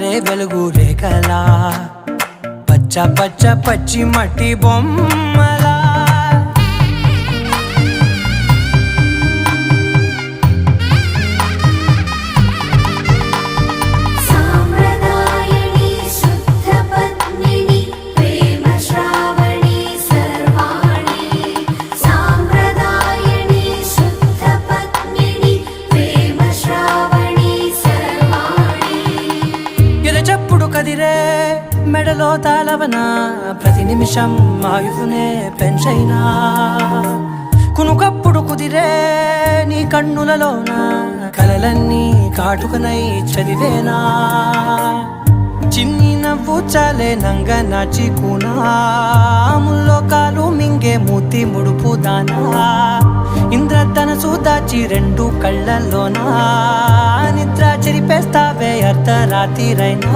జారే వెలుగు రేఖలా పచ్చ పచ్చ పచ్చి మట్టి బొమ్మలా కదిరే మెడలో తాళవన ప్రతి నిమిషం ఆయుధునే పెంచైనా కునుకప్పుడు కుదిరే నీ కన్నులలోన కలలన్నీ కాటుకనై చదివేనా చిన్ని నవ్వు చాలే నంగ నాచి కూనాముల్లో కాలు మింగే మూతి ముడుపు దానా ఇంద్రధనసు దాచి రెండు కళ్ళల్లోనా నిద్ర చెరిపేస్తావే అర్ధరాత్రిరైనా